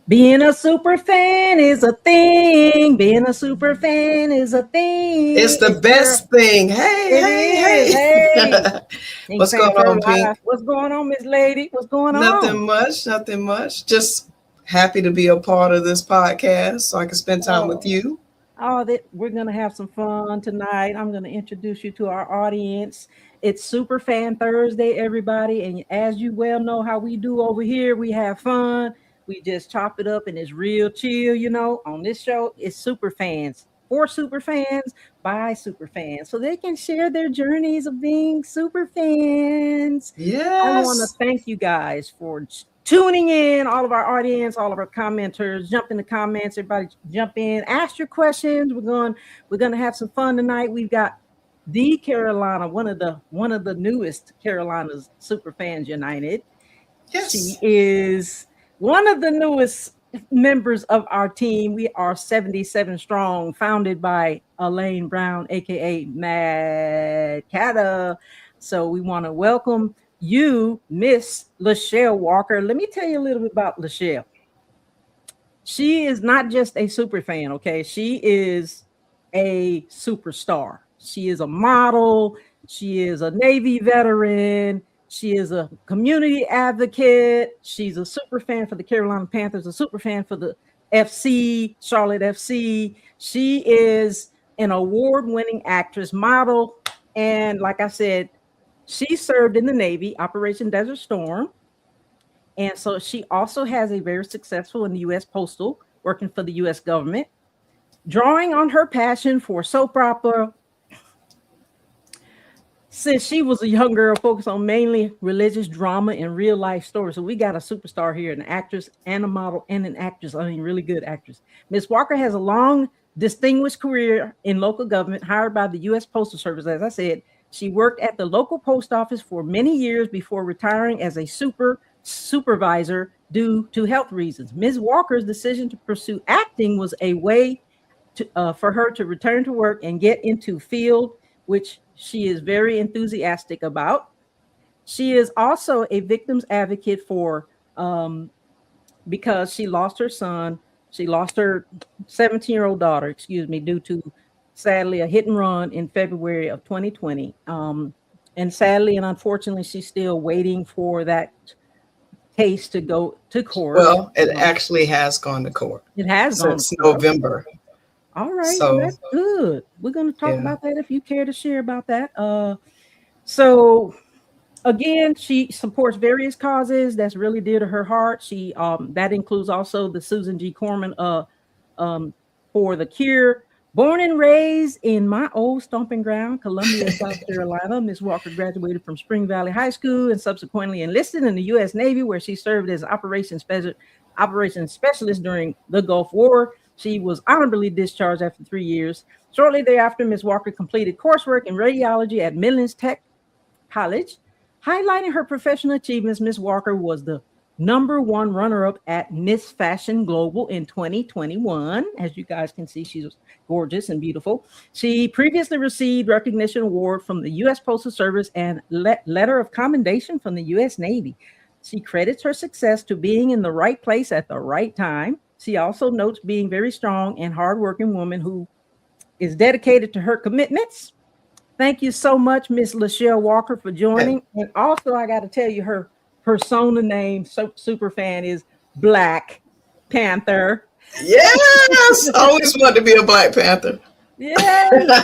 Being a super fan is a thing. Being a super fan is a thing. It's the best thing. Hey, It hey, is. Hey. hey. Pink What's going Panther on, Pink? Live. What's going on, Miss Lady? What's going Nothing on? much, nothing much. Just happy to be a part of this podcast so I can spend time with Oh, you. that we're gonna have some fun tonight. I'm gonna introduce you to our audience. It's Superfan Thursday, everybody, and as you well know how we do over here, we have fun. We just chop it up and it's real chill, On this show, it's super fans for super fans by super fans, so they can share their journeys of being super fans. I want to Yes. thank you guys for tuning in, all of our audience, all of our commenters. Jump in the comments, everybody jump in, ask your questions. We're going to have some fun tonight. We've got the Carolina, one of the newest Carolinas Super Fans United. She Yes. is one of the newest members of our team. We are 77 strong, founded by Elaine Brown, aka Mad Cata. So we want to welcome you, Miss LaChelle Walker. Let me tell you a little bit about LaChelle. She is not just a super fan, okay? She is a superstar. She is a model. She is a Navy veteran. She is a community advocate. She's a super fan for the Carolina Panthers, a super fan for the FC, Charlotte FC. She is an award-winning actress, model, and like I said, she served in the Navy, Operation Desert Storm. And so she also has a very successful in the U.S. Postal, working for the U.S. government, drawing on her passion for soap opera. Since she was a young girl, focused on mainly religious drama and real life stories. So we got a superstar here, an actress and a model and an actress. I mean, really good actress. Miss Walker has a long, distinguished career in local government, hired by the U.S. Postal Service. As I said, she worked at the local post office for many years before retiring as a supervisor due to health reasons. Ms. Walker's decision to pursue acting was a way for her to return to work and get into field, which she is very enthusiastic about. She is also a victim's advocate for because she lost her son. She lost her 17-year-old daughter, due to sadly a hit and run in February of 2020. And sadly and unfortunately, she's still waiting for that case to go to court. Well, it actually has gone to court. It has gone since to court. November. All right, well, So that's good. We're going to talk yeah. about that if you care to share about that. So again, she supports various causes that's really dear to her heart. She that includes also the Susan G. Corman for the cure. Born and raised in my old stomping ground, Columbia, South Carolina, Miss Walker graduated from Spring Valley High School and subsequently enlisted in the U.S. Navy, where she served as operations specialist during the Gulf War. She was honorably discharged after 3 years. Shortly thereafter, Ms. Walker completed coursework in radiology at Midlands Tech College. Highlighting her professional achievements, Ms. Walker was the #1 runner-up at Miss Fashion Global in 2021. As you guys can see, she's gorgeous and beautiful. She previously received recognition award from the U.S. Postal Service and letter of commendation from the U.S. Navy. She credits her success to being in the right place at the right time. She also notes being very strong and hardworking woman who is dedicated to her commitments. Thank you so much, Miss LaChelle Walker, for joining. And also, I got to tell you, her persona name, super fan, is Black Panther. Yes, I always wanted to be a Black Panther. Yeah,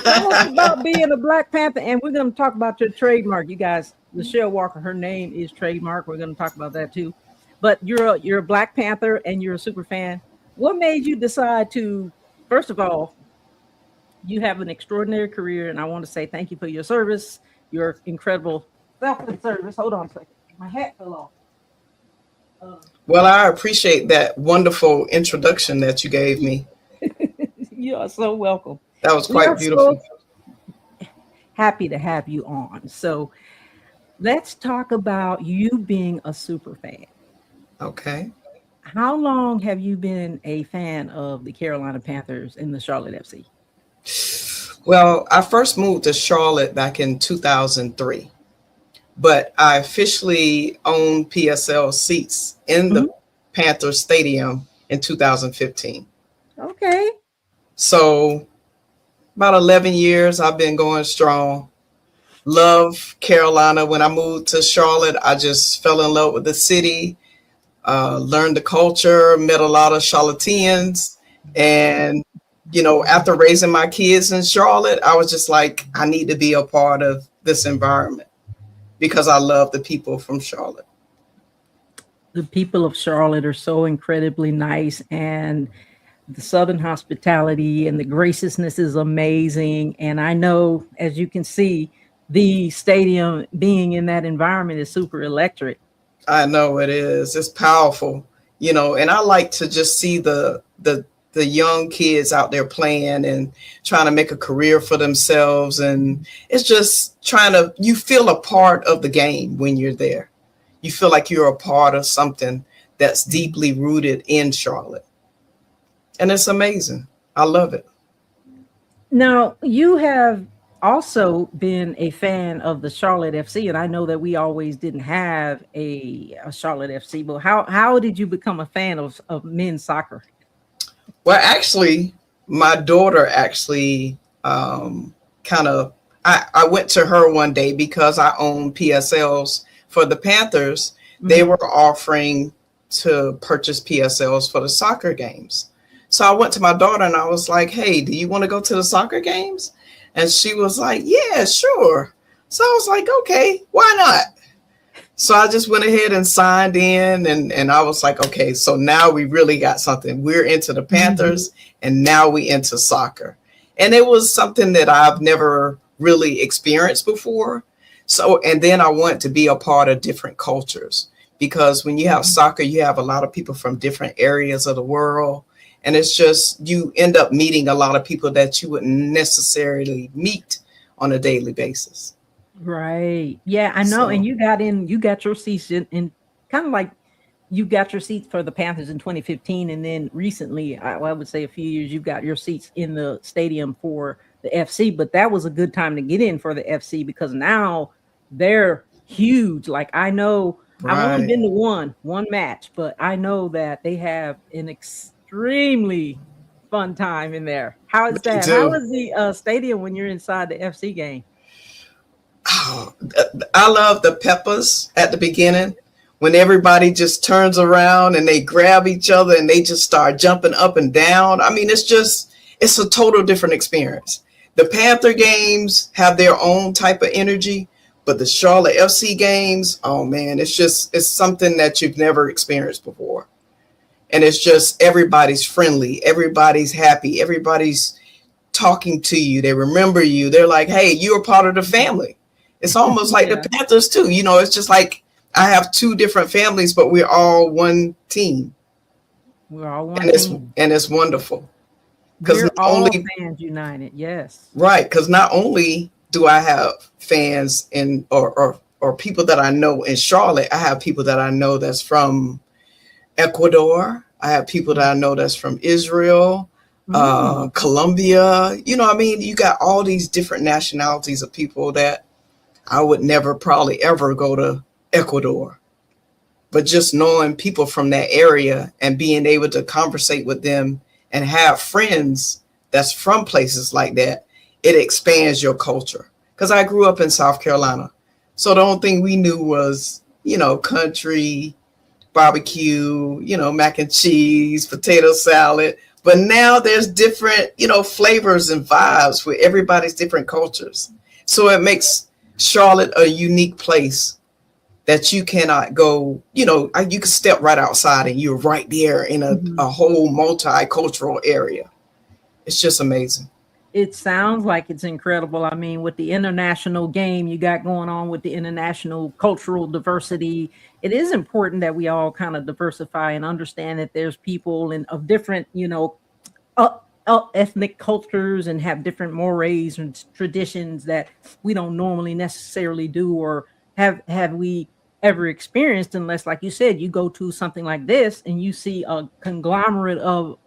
tell us about being a Black Panther, and we're going to talk about your trademark, you guys. LaChelle Walker, her name is trademark. We're going to talk about that too. But you're a Black Panther and you're a super fan. What made you decide to, first of all, you have an extraordinary career, and I want to say thank you for your service, your incredible selfless service. Hold on a second. My hat fell off. Well, I appreciate that wonderful introduction that you gave me. You are so welcome. That was quite beautiful. So happy to have you on. So let's talk about you being a super fan. Okay. How long have you been a fan of the Carolina Panthers and the Charlotte FC? Well, I first moved to Charlotte back in 2003, but I officially owned PSL seats in the Panther Stadium in 2015. Okay. So about 11 years, I've been going strong. Love Carolina. When I moved to Charlotte, I just fell in love with the city, learned the culture, met a lot of Charlotteans. And, after raising my kids in Charlotte, I was just like, I need to be a part of this environment because I love the people from Charlotte. The people of Charlotte are so incredibly nice, and the Southern hospitality and the graciousness is amazing. And I know, as you can see, the stadium being in that environment is super electric. I know it is. It's powerful, and I like to just see the young kids out there playing and trying to make a career for themselves. And it's just you feel a part of the game when you're there. You feel like you're a part of something that's deeply rooted in Charlotte. And it's amazing. I love it. Now, you have also been a fan of the Charlotte FC, and I know that we always didn't have a Charlotte FC, but how did you become a fan of men's soccer? Well, actually, my daughter actually kind of, I went to her one day because I own PSLs for the Panthers. They Mhm. were offering to purchase PSLs for the soccer games. So I went to my daughter and I was like, hey, do you want to go to the soccer games? And she was like, yeah, sure. So I was like, okay, why not? So I just went ahead and signed in, and I was like, okay, so now we really got something. We're into the Panthers and now we into soccer. And it was something that I've never really experienced before. So, and then I want to be a part of different cultures because when you have soccer, you have a lot of people from different areas of the world. And it's just, you end up meeting a lot of people that you wouldn't necessarily meet on a daily basis. Right. Yeah, I know. And So, you got your seats in kind of like you got your seats for the Panthers in 2015. And then recently, I would say a few years, you got your seats in the stadium for the FC. But that was a good time to get in for the FC because now they're huge. Like I know I've only right. been to one match, but I know that they have an extremely fun time in there. How is They that? How do. is the stadium when you're inside the FC game? Oh, I love the peppers at the beginning when everybody just turns around and they grab each other and they just start jumping up and down. I mean, it's a total different experience. The Panther games have their own type of energy, but the Charlotte FC games, oh man, it's something that you've never experienced before. And it's just everybody's friendly, everybody's happy, everybody's talking to you. They remember you. They're like, hey, you're a part of the family. It's almost like the Yeah. Panthers too. It's just like I have two different families, but we're all one team. We're all And one team. it's wonderful. Because We're not all only fans united. Yes. right, because not only do I have fans in or people that I know in Charlotte, I have people that I know that's from Ecuador. I have people that I know that's from Israel, Mm. Colombia. I mean, you got all these different nationalities of people that I would never probably ever go to Ecuador. But just knowing people from that area and being able to conversate with them and have friends that's from places like that, it expands your culture. Because I grew up in South Carolina. So the only thing we knew was, country, barbecue, mac and cheese, potato salad. But now there's different, flavors and vibes with everybody's different cultures. So it makes Charlotte a unique place that you cannot go, you can step right outside and you're right there in Mhm. a whole multicultural area. It's just amazing. It sounds like it's incredible. I mean, with the international game you got going on with the international cultural diversity, it is important that we all kind of diversify and understand that there's people of different, ethnic cultures and have different mores and traditions that we don't normally necessarily do or have we ever experienced unless, like you said, you go to something like this and you see a conglomerate of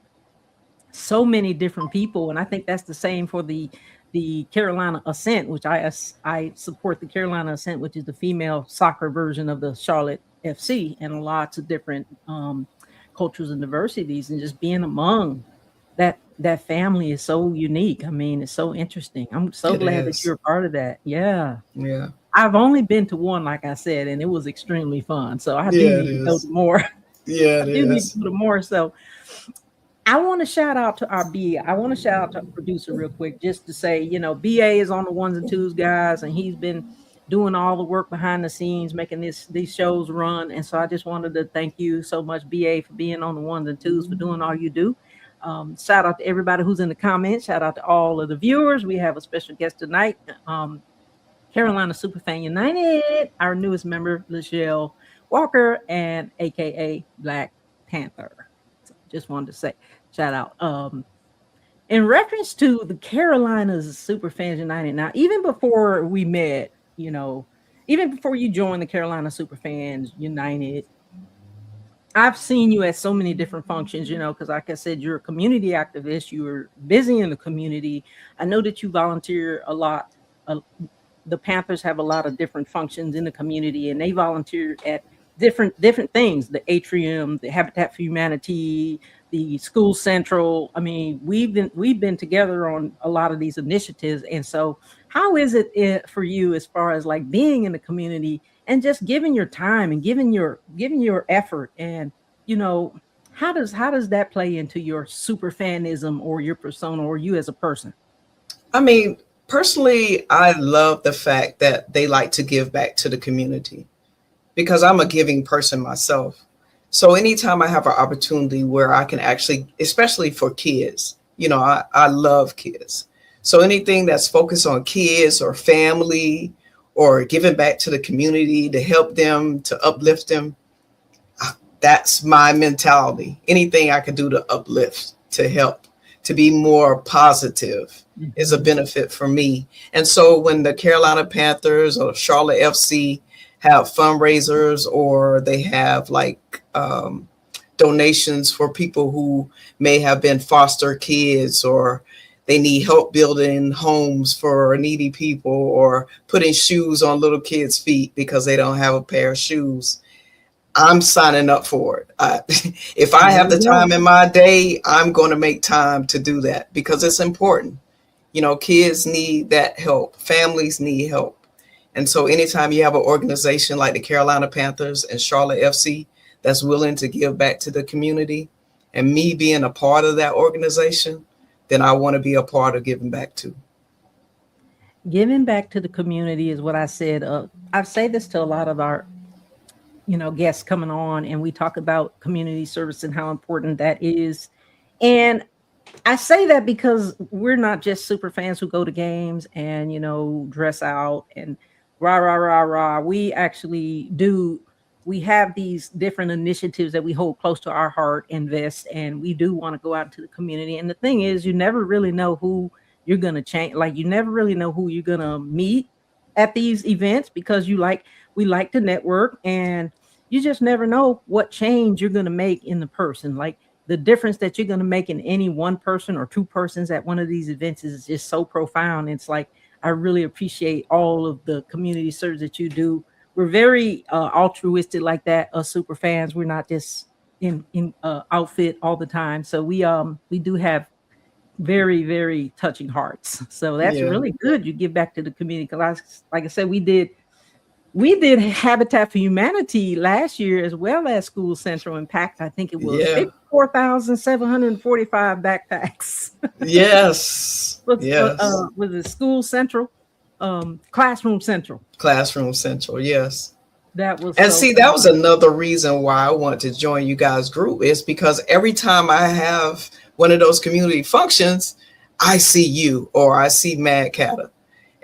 so many different people. And I think that's the same for the Carolina Ascent, which I support the Carolina Ascent, which is the female soccer version of the Charlotte FC, and lots of different cultures and diversities, and just being among that family is so unique. I mean, it's so interesting. I'm so It glad that is. you're a part of that. Yeah. Yeah. I've only been to one, like I said, and it was extremely fun. So I do Yeah, it need to go to is. more. Yeah, I it do need to is. go to more. So I want to shout out to our BA. I want to shout out to our producer real quick, just to say, BA is on the ones and twos, guys, and he's been doing all the work behind the scenes, making these shows run. And so I just wanted to thank you so much, BA, for being on the ones and twos, for doing all you do. Shout out to everybody who's in the comments. Shout out to all of the viewers. We have a special guest tonight. Carolina Superfan United, our newest member, LACHELLE Walker, and AKA Black Panther. So just wanted to say, shout out. In reference to the Carolinas Superfans United, now, even before we met, even before you joined the Carolina Superfans United, I've seen you at so many different functions, because like I said, you're a community activist. You're busy in the community. I know that you volunteer a lot. uh, the Panthers have a lot of different functions in the community, and they volunteer at different things: the atrium, the Habitat for Humanity, the school central. I mean, we've been together on a lot of these initiatives. And so, how is it for you, as far as like being in the community and just giving your time and giving your effort, and you know how does that play into your super fanism, or your persona, or you as a person? I mean, personally, I love the fact that they like to give back to the community because I'm a giving person myself. So anytime I have an opportunity where I can actually, especially for kids, I love kids. So anything that's focused on kids or family or giving back to the community to help them, to uplift them, that's my mentality. Anything I can do to uplift, to help, to be more positive is a Mhm. benefit for me. And so when the Carolina Panthers or Charlotte FC have fundraisers, or they have like donations for people who may have been foster kids, or they need help building homes for needy people, or putting shoes on little kids' feet because they don't have a pair of shoes, I'm signing up for it. If I There have the you go. time in my day, I'm going to make time to do that because it's important. Kids need that help. Families need help. And so anytime you have an organization like the Carolina Panthers and Charlotte FC that's willing to give back to the community, and me being a part of that organization, then I want to be a part of giving back too. Giving back to the community is what I said. I say this to a lot of our guests coming on, and we talk about community service and how important that is. And I say that because we're not just super fans who go to games and dress out and rah rah rah rah. We actually do. We have these different initiatives that we hold close to our heart, invest, and we do want to go out into the community. And the thing is, you never really know who you're gonna change. Like, you never really know who you're gonna meet at these events, because we like to network, and you just never know what change you're gonna make in the person. Like, the difference that you're going to make in any one person or two persons at one of these events is just so profound. It's like, I really appreciate all of the community service that you do. We're very altruistic like that, us super fans. We're not just in outfit all the time. So we do have very, very touching hearts. So that's Yeah. really good. You give back to the community, because, like I said, we did Habitat for Humanity last year, as well as School Central Impact. I think it was Yeah. 54,745 backpacks. Yes. was Yes. was it School Central, Classroom Central? Classroom Central. Yes. That was And so see, that was fun. another reason why I want to join you guys' group, is because every time I have one of those community functions, I see you or I see Mad Catter.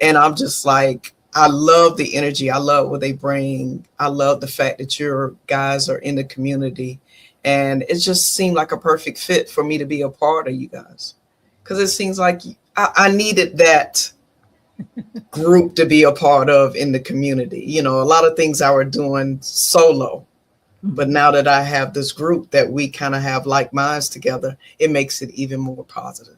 And I'm just like, I love the energy. I love what they bring. I love the fact that your guys are in the community. And it just seemed like a perfect fit for me to be a part of you guys. Because it seems like I needed that group to be a part of in the community. A lot of things I were doing solo, but Mhm. now that I have this group that we kind of have like minds together, it makes it even more positive.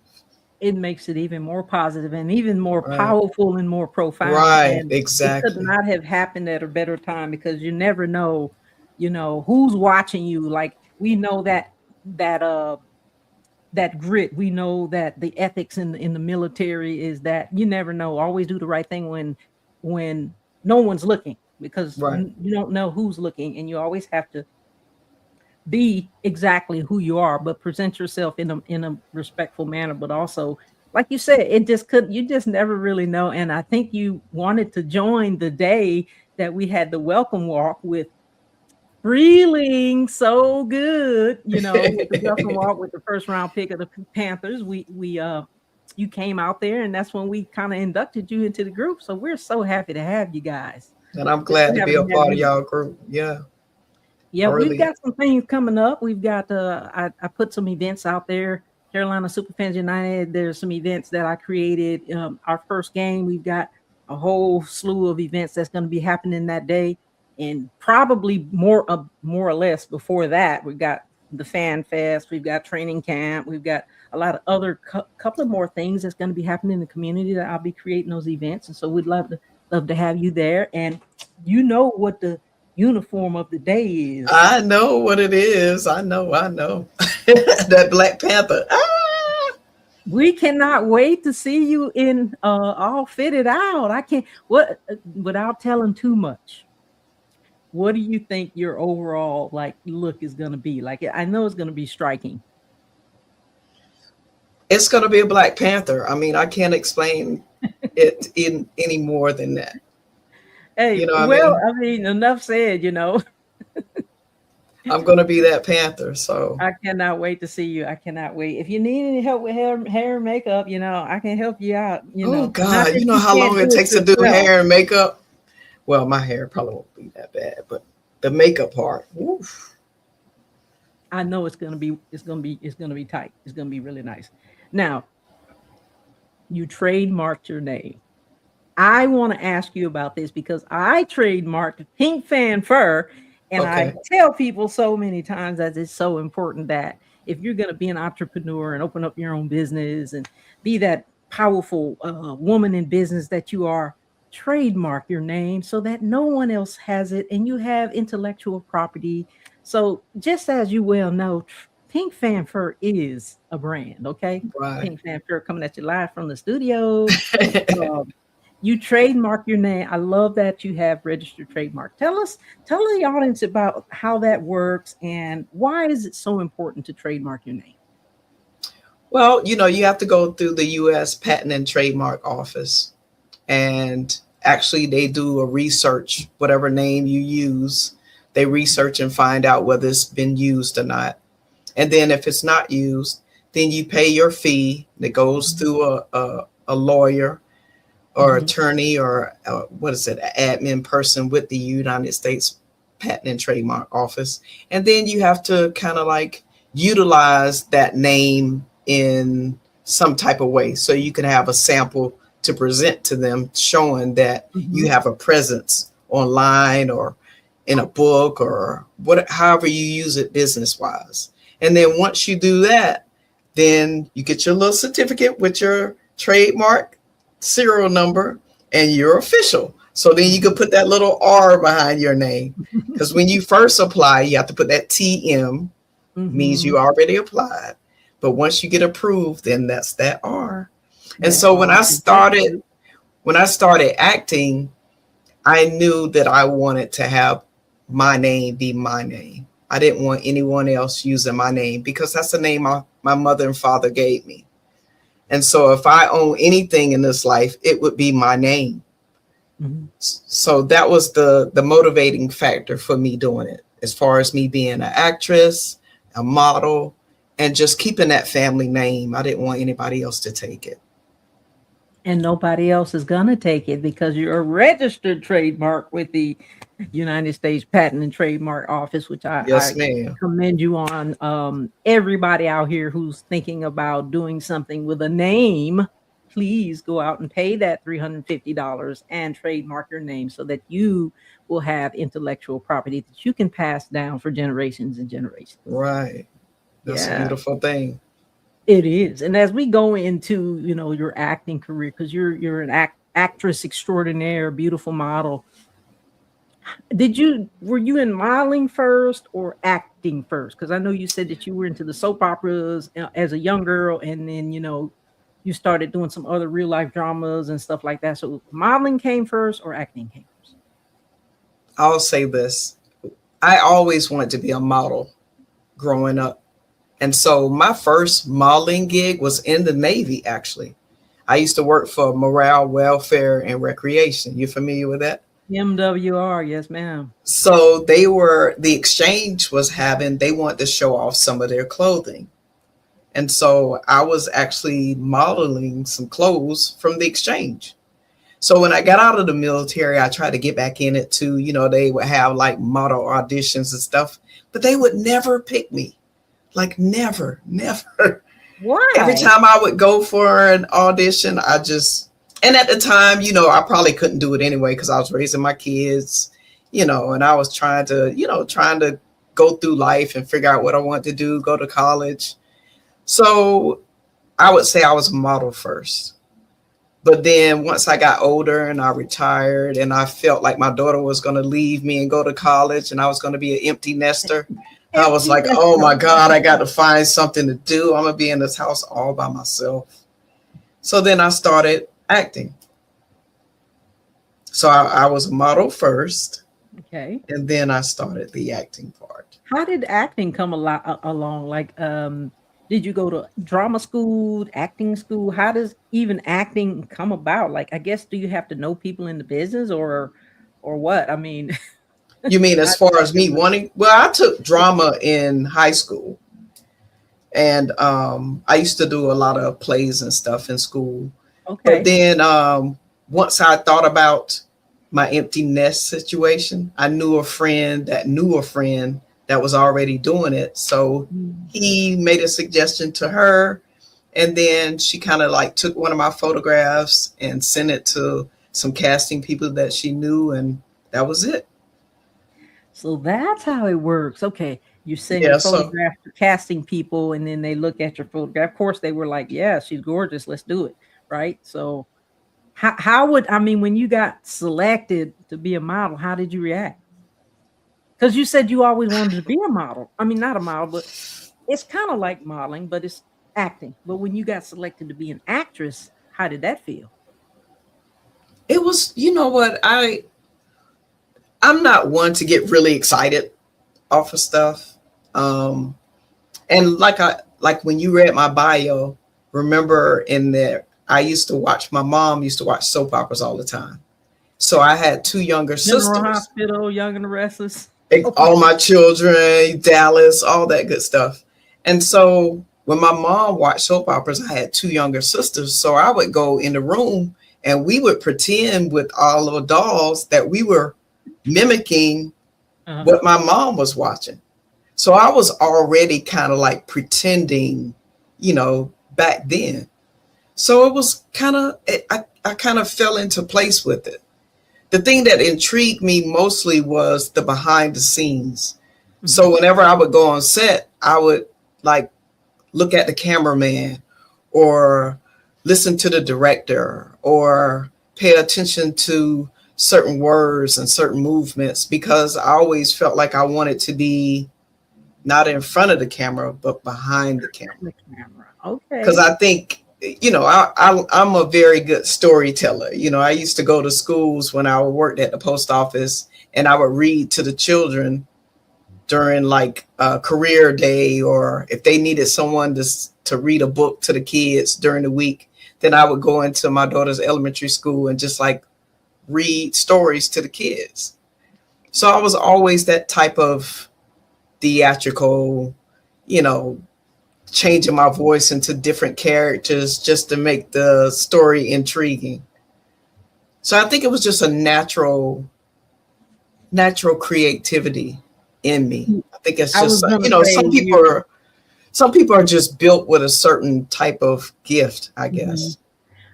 It makes it even more positive and even more Right. powerful and more profound. Right. And it could Exactly. not have happened at a better time, because you never know, who's watching you. Like, we know that that grit. We know that the ethics in the military is that you never know. Always do the right thing when no one's looking, because Right. you don't know who's looking, and you always have to be exactly who you are, but present yourself in a respectful manner. But also, like you said, it just could you just never really know. And I think you wanted to join the day that we had the welcome walk with feeling so good, with the welcome walk with the first round pick of the Panthers. We you came out there, and that's when we kind of inducted you into the group. So we're so happy to have you guys. And I'm We're so glad to happy be a to have part of you. y'all group. Yeah, Yeah, I we've really. got some things coming up. We've got I put some events out there. Carolina Superfans United. There's some events that I created. Our first game, we've got a whole slew of events that's going to be happening that day, and probably more or less before that. We've got the Fan Fest. We've got training camp. We've got a lot of other couple of more things that's going to be happening in the community that I'll be creating those events, and so we'd love to have you there. And you know what the uniform of the day is. I know what it is. I know. I know. That Black Panther. Ah! We cannot wait to see you in all fitted out. I can't what without telling too much. What do you think your overall like look is going to be? Like I know it's going to be striking. It's going to be a Black Panther. I mean, I can't explain it in any more than that. You Hey, know what I well, mean? I mean, enough said. I'm going to be that Panther. So, I cannot wait to see you. I cannot wait. If you need any help with hair and makeup, I can help you out. oh Not God, that you know you how can't long it do it takes to do yourself. hair and makeup? Well, my hair probably won't be that bad, but the makeup part, oof. I know it's gonna be tight. It's gonna be really nice. Now, you trademarked your name. I want to ask you about this because I trademarked Pink Fan Fur, and I Okay. tell people so many times that it's so important that if you're going to be an entrepreneur and open up your own business and be that powerful woman in business that you are, trademark your name so that no one else has it and you have intellectual property. So, just as you well know, Pink Fan Fur is a brand, okay? Right. Pink Fan Fur coming at you live from the studio. Um, you trademark your name. I love that you have registered trademark. Tell the audience about how that works and why is it so important to trademark your name? Well, you have to go through the U.S. Patent and Trademark Office, and actually they do a research, whatever name you use, they research and find out whether it's been used or not. And then if it's not used, then you pay your fee that goes through a lawyer or Mhm. attorney or what is it, an admin person with the United States Patent and Trademark Office. And then you have to kind of like utilize that name in some type of way. So you can have a sample to present to them showing that you Mhm. have a presence online or in a book or however you use it business wise. And then once you do that, then you get your little certificate with your trademark serial number and you're official. So then you can put that little R behind your name. Because when you first apply, you have to put that TM, means Mhm. you already applied. But once you get approved, then that's that R. And That so R is registered. when I started acting, I knew that I wanted to have my name be my name. I didn't want anyone else using my name because that's the name my mother and father gave me. And so if I own anything in this life, it would be my name. Mhm. So that was the motivating factor for me doing it, as far as me being an actress, a model, and just keeping that family name. I didn't want anybody else to take it. And nobody else is going to take it because you're a registered trademark with the United States Patent and Trademark Office, which Yes, I ma'am. commend you on. Everybody out here who's thinking about doing something with a name, please go out and pay that $350 and trademark your name so that you will have intellectual property that you can pass down for generations and generations. Right. That's a Yeah. beautiful thing. It is. And as we go into, your acting career, because you're an actress extraordinaire, beautiful model, Were you in modeling first or acting first? Because I know you said that you were into the soap operas as a young girl, and then you started doing some other real life dramas and stuff like that. So modeling came first or acting came first? I'll say this. I always wanted to be a model growing up. And so my first modeling gig was in the Navy, actually. I used to work for Morale, Welfare, and Recreation. You familiar with that? MWR, yes, ma'am. So the exchange was having, they wanted to show off some of their clothing. And so I was actually modeling some clothes from the exchange. So when I got out of the military, I tried to get back in it too. They would have like model auditions and stuff, but they would never pick me. Like never, never. Why? Every time I would go for an audition, and at the time, I probably couldn't do it anyway because I was raising my kids, and I was trying to go through life and figure out what I wanted to do, go to college. So I would say I was a model first. But then once I got older and I retired and I felt like my daughter was going to leave me and go to college and I was going to be an empty nester, I was like, oh my God, I got to find something to do. I'm going to be in this house all by myself. So then I started acting. So I was a model first. Okay. And then I started the acting part. How did acting come along? Like, did you go to drama school, acting school? How does even acting come about? Like, I guess, do you have to know people in the business or what? I mean, you mean as far as me wanting? Well, I took drama in high school, and I used to do a lot of plays and stuff in school. Okay. But then once I thought about my empty nest situation, I knew a friend that was already doing it. So he made a suggestion to her, and then she kind of like took one of my photographs and sent it to some casting people that she knew, and that was it. So that's how it works. Okay. You send your photograph to casting people, and then they look at your photograph. Of course, they were like, yeah, she's gorgeous. Let's do it. Right. So when you got selected to be a model, how did you react? Because you said you always wanted to be a model. I mean, not a model, but it's kind of like modeling, but it's acting. But when you got selected to be an actress, how did that feel? It was, you know what, I'm not one to get really excited off of stuff. And like when you read my bio, remember in there, my mom used to watch soap operas all the time. So I had two younger sisters. General Hospital, Young and the Restless. All my children, Dallas, all that good stuff. And so when my mom watched soap operas, I had two younger sisters. So I would go in the room and we would pretend with our little dolls that we were mimicking what my mom was watching. So I was already kind of like pretending, back then. So it was I kind of fell into place with it. The thing that intrigued me mostly was the behind the scenes. Mm-hmm. So whenever I would go on set, I would like look at the cameraman or listen to the director or pay attention to certain words and certain movements, because I always felt like I wanted to be not in front of the camera, but behind the camera. Okay. Because I think, I'm a very good storyteller. I used to go to schools when I worked at the post office, and I would read to the children during like a career day, or if they needed someone to read a book to the kids during the week, then I would go into my daughter's elementary school and just like read stories to the kids. So I was always that type of theatrical, changing my voice into different characters just to make the story intriguing. So I think it was just a natural creativity in me. I think it's just, some people are just built with a certain type of gift, I guess.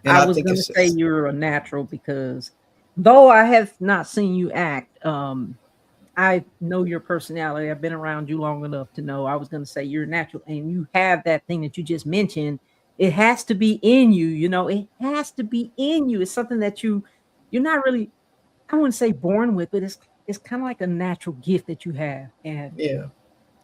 Mm-hmm. I was going to say you're a natural, because though I have not seen you act, I know your personality. I've been around you long enough to know. I was going to say you're natural, and you have that thing that you just mentioned. It has to be in you. It has to be in you. It's something that you're not really, I wouldn't say born with, but it's it's kind of like a natural gift that you have. And Yeah.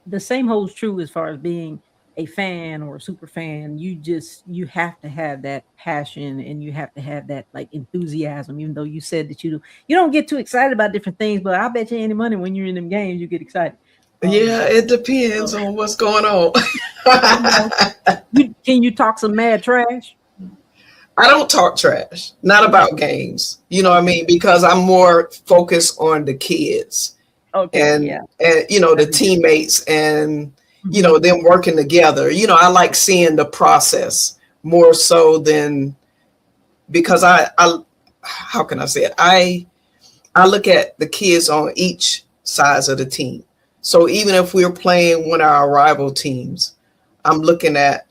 the same holds true as far as being a fan or a super fan. You have to have that passion, and you have to have that like enthusiasm. Even though you said that you don't get too excited about different things, but I bet you any money when you're in them games you get excited. Yeah, it So, depends on what's going on. you know, can you talk some mad trash? I don't talk trash, not Okay, about games. You know what I okay, mean? Because I'm more focused on the kids okay, yeah. and the That makes teammates and mhm. them working together. I like seeing the process more so than because I how can I say it? I look at the kids on each sides of the team. So even if we're playing one of our rival teams, I'm looking at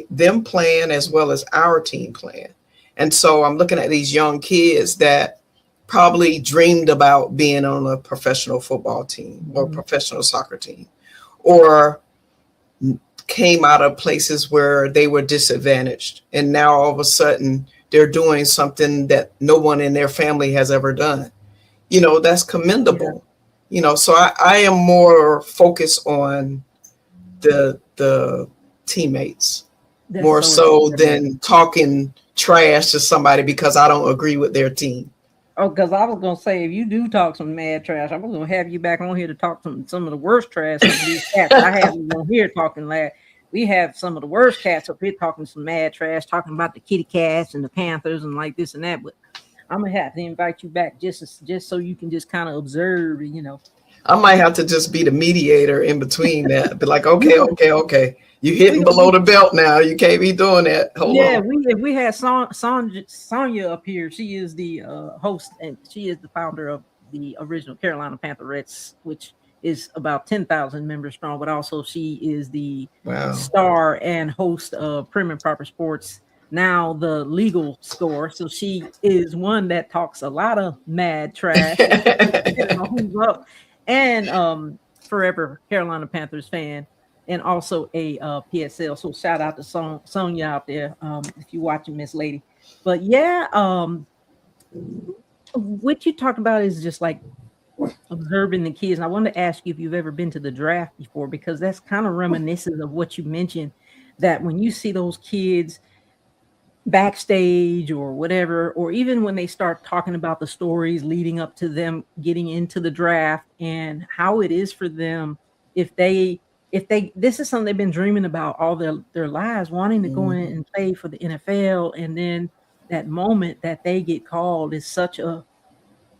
them playing as well as our team playing. And so I'm looking at these young kids that probably dreamed about being on a professional football team or Mhm. professional soccer team, or came out of places where they were disadvantaged. And now all of a sudden they're doing something that no one in their family has ever done. That's Yeah, commendable. So I am more focused on the teammates that's more so so incredible. than talking trash to somebody because I don't agree with their team. Oh, because I was gonna say if you do talk some mad trash, I was gonna have you back on here to talk some of the worst trash of these cats. I have you on here talking like we have some of the worst cats up here talking some mad trash, talking about the kitty cats and the Panthers and like this and that. But I'm gonna have to invite you back just so you can just kind of observe, I might have to just be the mediator in between that. Be like, You okay, know, okay, okay. You we hitting below the belt now. You can't be doing that. Hold yeah, on. we had Sonya up here. She is the host, and she is the founder of the original Carolina Pantherettes, which is about 10,000 members strong. But also, she is the Wow. star and host of Prim and Proper Sports. Now the legal score. So she is one that talks a lot of mad trash, depending on who's up, and forever Carolina Panthers fan and also a PSL. So shout out to Sonya out there if you're watching Miss Lady. But yeah, what you talked about is just like observing the kids. And I wanted to ask you if you've ever been to the draft before, because that's kind of reminiscent of what you mentioned. That when you see those kids backstage or whatever, or even when they start talking about the stories leading up to them getting into the draft and how it is for them if they this is something they've been dreaming about all their lives, wanting to go in Mhm. and play for the NFL, and then that moment that they get called is such a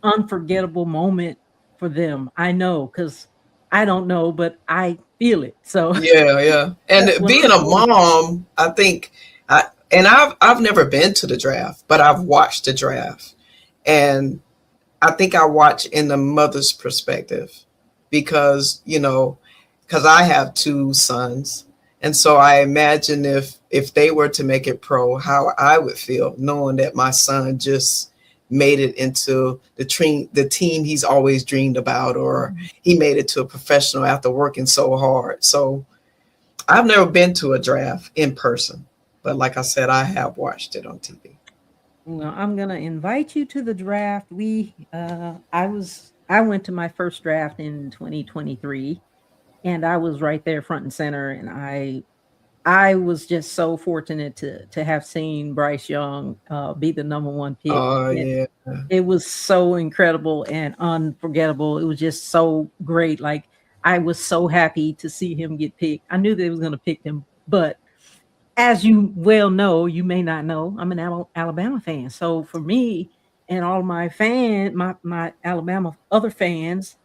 unforgettable moment for them. I know because I don't know, but I feel it. So Yeah, yeah. And that's one of being the a coolest. mom, I think I've never been to the draft, but I've watched the draft. And I think I watch in the mother's perspective because, because I have two sons. And so I imagine if they were to make it pro, how I would feel knowing that my son just made it into the team he's always dreamed about, or he made it to a professional after working so hard. So I've never been to a draft in person, but like I said, I have watched it on TV. Well, I'm gonna invite you to the draft. I went to my first draft in 2023, and I was right there front and center, and I was just so fortunate to have seen Bryce Young be the number one pick. Oh And yeah. it was so incredible and unforgettable. It was just so great. Like I was so happy to see him get picked. I knew they was gonna pick him, but as you well know, you may not know, I'm an Alabama fan. So for me and all my Alabama other fans,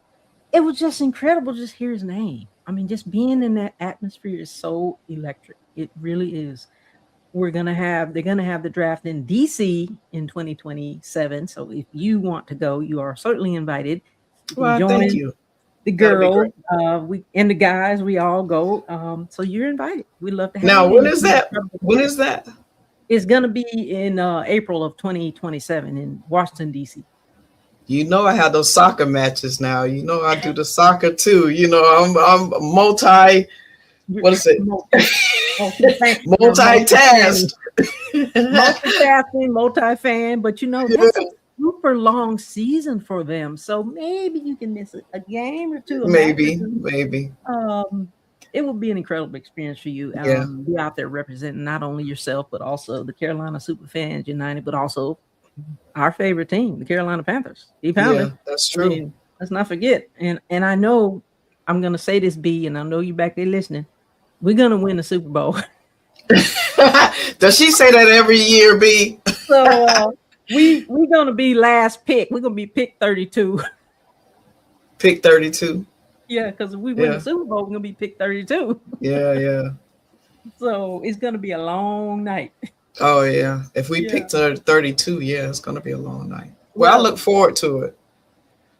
it was just incredible to just hear his name. I mean, just being in that atmosphere is so electric. It really is. They're gonna have the draft in DC in 2027. So if you want to go, you are certainly invited. You can Well, thank join you. the That'll be girls, great. we and the guys, we all go. So you're invited. We'd love to have Now, you, when and you is can be that? part of the When crew. is that? It's gonna be in April of 2027 in Washington, DC. I have those soccer matches now. I do the soccer too. I'm multi. You're What is it? multi-fan, Multitask. multitasking, multi-fan, but that's Yeah. a group super long season for them. So maybe you can miss a game or two, a match or Maybe, two. maybe. It will be an incredible experience for you. Yeah, Be out there representing not only yourself, but also the Carolina Superfans United, but also our favorite team, the Carolina Panthers. He found yeah, it. that's I true. mean, let's not forget. And I know I'm gonna say this, B, and I know you back there listening. We're gonna win the Super Bowl. Does she say that every year, B? So we're gonna be last pick. We're gonna be pick 32. Pick 32. Yeah, because if we win the Yeah, Super Bowl, we're gonna be pick 32. yeah, yeah. So it's gonna be a long night. Oh, yeah. If we Yeah. pick 32, yeah, it's going to be a long night. Well, I Well, look forward to it.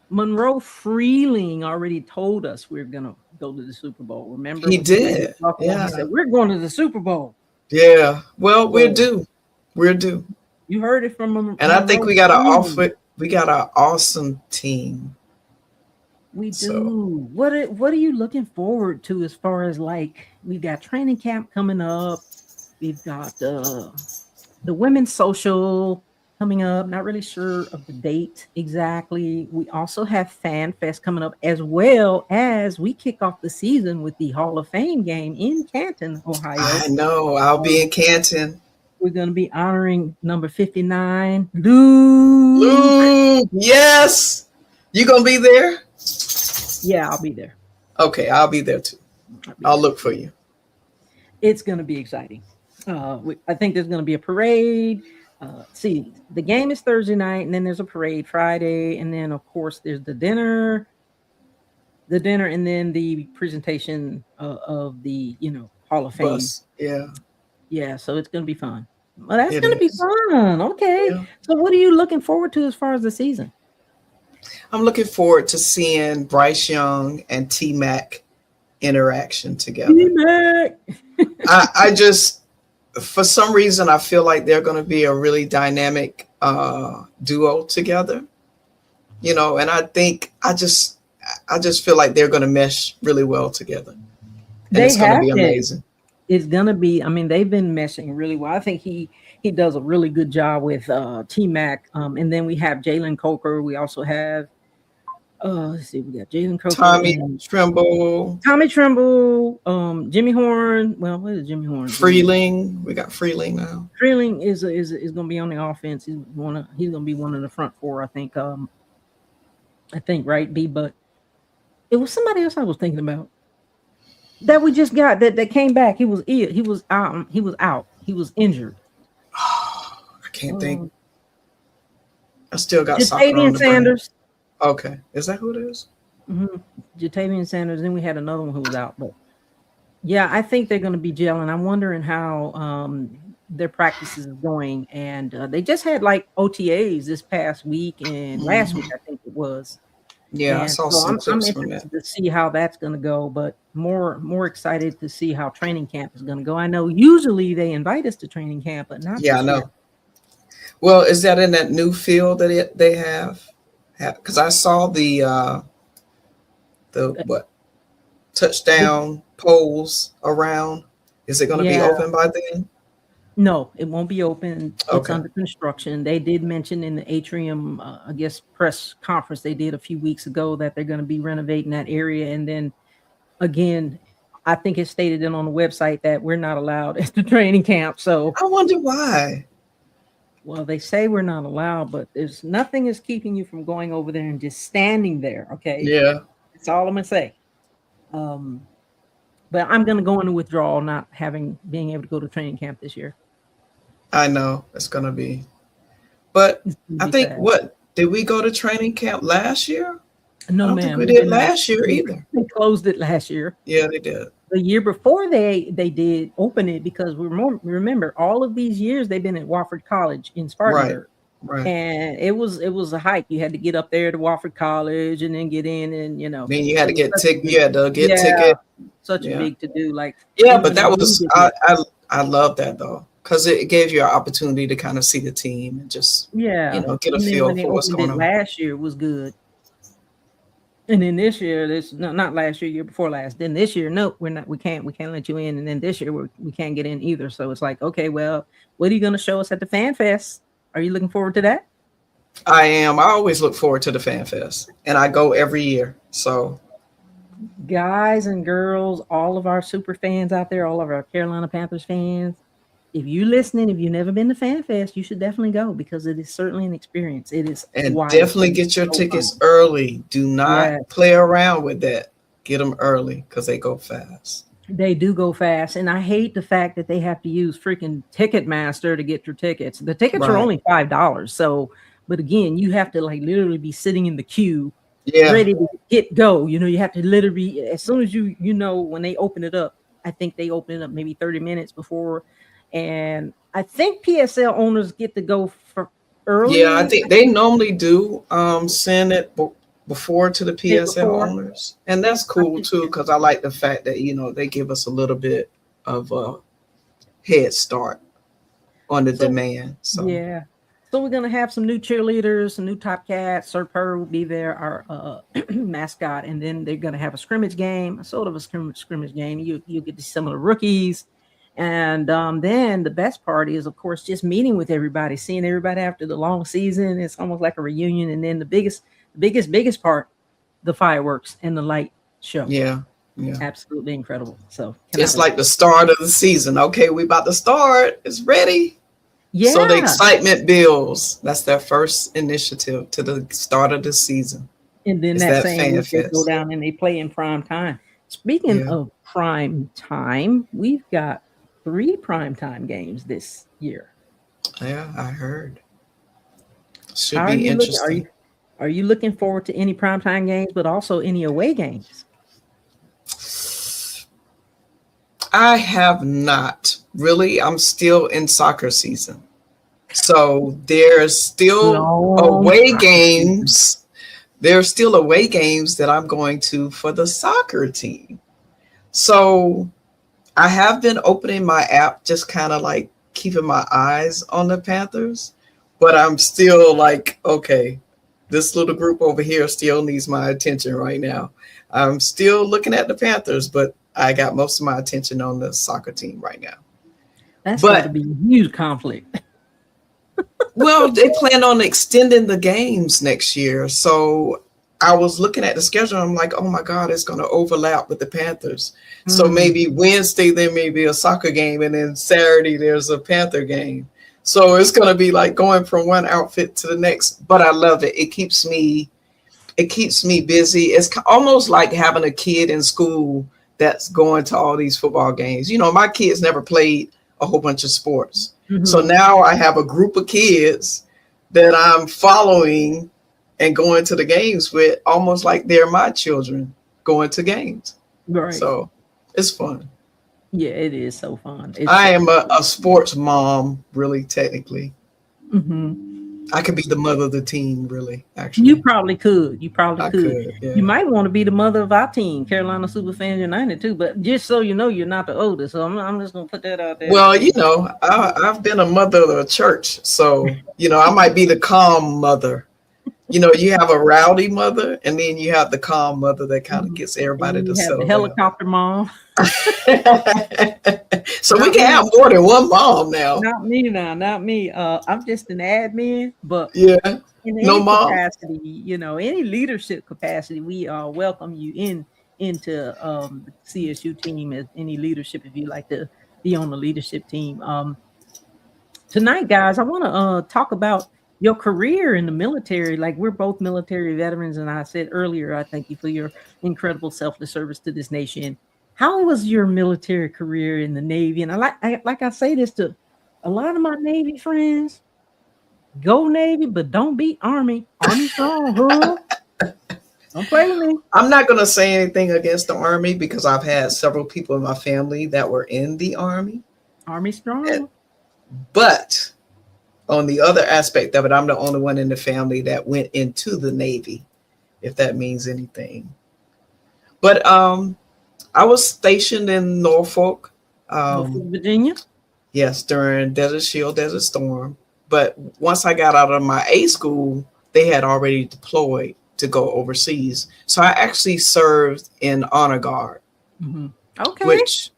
Monroe Freeling already told us we're gonna go to the Super Bowl. Remember He when he played did. with Buffalo? He Yeah, said we're going to the Super Bowl. yeah. Well, we're So due. We're due. you heard it from And I think Monroe we got Freeling. we got an awesome team. We So do. What are you looking forward to as far as like we've got training camp coming up? We've got the women's social coming up. Not really sure of the date exactly. We also have Fan Fest coming up, as well as we kick off the season with the Hall of Fame game in Canton, Ohio. I know I'll be Um, in Canton. we're going to be honoring number 59, Luke. Luke, yes. You gonna be there? Yeah, I'll be there. Okay, I'll be there too. I'll be I'll there. look for you. It's going to be exciting. I think there's going to be a parade. See, the game is Thursday night, and then there's a parade Friday, and then of course there's the dinner, and then the presentation of the Hall of Fame. Bus. Yeah, Yeah, so it's going to be fun. Well, that's it going to be is. fun. Okay, Yeah. so what are you looking forward to as far as the season? I'm looking forward to seeing Bryce Young and T Mac interaction together. T-Mac. I just, for some reason, I feel like they're going to be a really dynamic duo together. And I just feel like they're going to mesh really well together, and They it's going to have be been. amazing. It's gonna be. I mean, they've been meshing really well. I think he does a really good job with T Mac. And then we have Jalen Coker. We also have let's see, we got Jalen Coker Tommy and Trimble, Tommy Tremble, Jimmy Horn. Well, what is Jimmy Horn? Freeling. We got Freeling now. Freeling is going to be on the offense. He's going to be one of the front four. I think. Right, B. But it was somebody else I was thinking about that we just got that came back. He was ill. He was out. He was out. He was injured. I can't think. I still got soccer on Jatavian the Sanders. brain. Okay, is that who it is? Mm-hmm. Jatavian Sanders. Then we had another one who was out. But yeah, I think they're going to be gelling. I'm wondering how their practices is going. And they just had like OTAs this past week and last week, I think it was. Yeah, I And saw so some I'm clips from interested that. to see how that's going to go, but more excited to see how training camp is going to go. I know usually they invite us to training camp, but not Yeah, I this know. year. Well, is that in that new field that they have? Because I saw the what touchdown poles around. Is it going to be Yeah, open by then? no, it won't be open. It's Okay. under construction. They did mention in the atrium, I guess, press conference they did a few weeks ago that they're going to be renovating that area. And then again, I think it stated it on the website that we're not allowed at the training camp. So, I wonder why. well, they say we're not allowed, but there's nothing is keeping you from going over there and just standing there. Okay. Yeah, That's all I'm going to say. But I'm going to go into withdrawal, not being able to go to training camp this year. I know it's going to be. But It's gonna I be think sad. did we go to training camp last year? No, I don't think ma'am, we we did did not. last year either. They closed it last year. Yeah, they did. The year before they did open it because remember all of these years they've been at Wofford College in Right, Spartanburg, right. and it was a hike. You had to get up there to Wofford College and then get in, and Then you had to it was get such a ticket. You had to get yeah, ticket. such a Yeah, big to do. Like yeah. and But that when we was did it, I love that though, because it gave you an opportunity to kind of see the team and just yeah, get a and then feel when they for what's opened going it on. last year, it was good. And then this year, not last year before last. Then this year, nope, we're not. We can't let you in. And then this year, we can't get in either. So it's like, okay, well, what are you going to show us at the Fan Fest? Are you looking forward to that? I am. I always look forward to the Fan Fest, and I go every year. So Guys and girls, all of our super fans out there, all of our Carolina Panthers fans, if you're listening, if you've never been to Fan Fest, you should definitely go because it is certainly an experience. It is and wild. definitely get your So tickets fun. early. Do Yeah, not play around with that. Get them early because they go fast. they do go fast. And I hate the fact that they have to use freaking Ticketmaster to get your tickets. The tickets are Right. only $5. So, but again, you have to like literally be sitting in the queue Yeah. ready to get go. You know, you have to literally as soon as you know when they open it up. I think they open it up maybe 30 minutes before, and I think PSL owners get to go for Yeah, I early. think they normally do send it before to the Day PSL before. owners, and that's I cool think too because I like the fact that they give us a little bit of a head start on the so. demand. So Yeah. So we're gonna have some new cheerleaders, some new top cats. Sir Purr will be there, our mascot, and then they're gonna have a scrimmage game, a sort of a scrimmage game. You get to see some of the rookies, and then the best part is, of course, just meeting with everybody, seeing everybody after the long season. It's almost like a reunion, and then biggest part, the fireworks and the light show. yeah, yeah, Absolutely incredible. So cannot it's wait. like the start of the season. Okay, we about to start. It's ready. So the Yeah. excitement builds. That's their first initiative to the start of the season. And then It's that that same fan week they go fest. down and they play in prime time. Speaking Yeah, of prime time, we've got 3 prime time games this year. yeah, I heard. How Should are be you looking? Are interesting. you looking forward to any prime time games, but also any away games? I have not really. I'm still in soccer season. So there's still Long away soccer season. games. There's still away games that I'm going to for the soccer team. So I have been opening my app, just kind of like keeping my eyes on the Panthers, but I'm still like, okay, this little group over here still needs my attention right now. I'm still looking at the Panthers, but I got most of my attention on the soccer team right now. That's got to But be a huge conflict. well, they plan on extending the games next year. So I was looking at the schedule. I'm like, oh my God, it's going to overlap with the Panthers. So Mm, maybe Wednesday, there may be a soccer game. And then Saturday, there's a Panther game. So it's going to be like going from one outfit to the next. But I love it. It keeps me busy. It's almost like having a kid in school that's going to all these football games. My kids never played a whole bunch of sports. So mhm. now I have a group of kids that I'm following and going to the games with, almost like they're my children going to games. Right. So it's fun. Yeah, it is so fun. It's I so am a sports mom, really, technically. mhm. I could be the mother of the team, really, You actually. probably could. You probably I could. could, You yeah. might want to be the mother of our team, Carolina Superfan United, too. But just so you know, you're not the oldest. So I'm just gonna put that out there. Well, I've been a mother of a church. So, I might be the calm mother. You have a rowdy mother, and then you have the calm mother that kind of Mhm. gets And everybody then to you have the settle down. helicopter mom. So we Not can have me. more than one mom now. Not me now. Not me. I'm just an admin, but Yeah. in No any mom. capacity, any leadership capacity, we welcome you into the CSU team as any leadership if you like to be on the leadership team. Tonight, guys, I want to talk about your career in the military. Like we're both military veterans, and I said earlier, I thank you for your incredible selfless service to this nation. How was your military career in the Navy? And like I say this to a lot of my Navy friends: go Navy, but don't be Army. Army strong, huh? Don't play with me. I'm not going to say anything against the Army because I've had several people in my family that were in the Army. Army And- strong. But on the other aspect of it, I'm the only one in the family that went into the Navy, if that means anything. But I was stationed in Norfolk. Norfolk, Um, Virginia. yes, during Desert Shield, Desert Storm. But once I got out of my A school, they had already deployed to go overseas. So I actually served in honor guard, Mhm. Okay. which,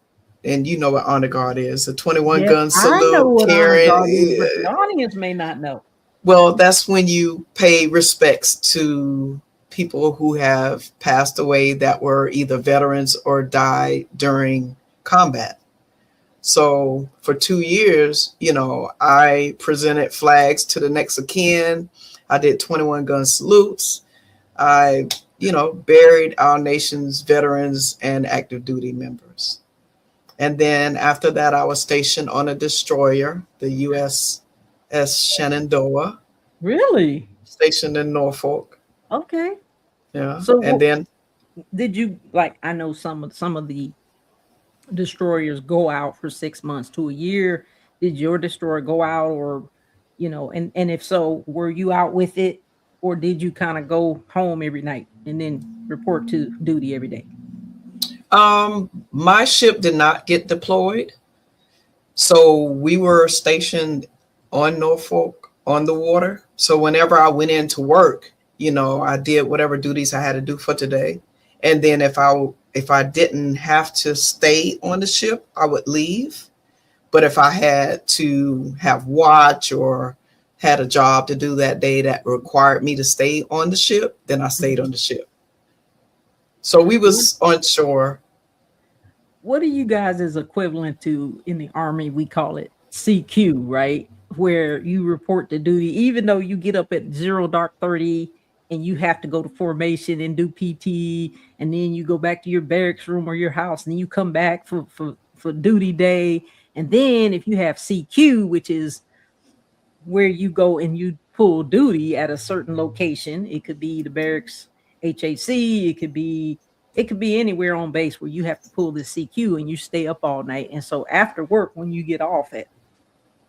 and you know what honor guard is, a 21 Yes, gun I know salute what honor carrying. guard is, but the audience may not know. Well, that's when you pay respects to people who have passed away that were either veterans or died during combat. So for 2 years, I presented flags to the next of kin. I did 21 gun salutes. I, buried our nation's veterans and active duty members. And then after that, I was stationed on a destroyer, the USS Shenandoah, Really? stationed in Norfolk. Okay. Yeah. So And what then did you like? I know some of the destroyers go out for 6 months to a year. Did your destroyer go out, or and if so, were you out with it, or did you kind of go home every night and then report to duty every day? my ship did not get deployed. So we were stationed on Norfolk on the water. So whenever I went into work, I did whatever duties I had to do for today. And then if I didn't have to stay on the ship, I would leave. But if I had to have watch or had a job to do that day that required me to stay on the ship, then I stayed on Mhm. the ship. So we What was on shore. what are you guys is equivalent to in the army? We call it CQ, right? Where you report to duty, even though you get up at 0 dark 30 and you have to go to formation and do PT, and then you go back to your barracks room or your house, and then you come back for duty day. And then if you have CQ, which is where you go and you pull duty at a certain location. It could be the barracks HAC, it could be anywhere on base where you have to pull the CQ and you stay up all night. And so after work, when you get off at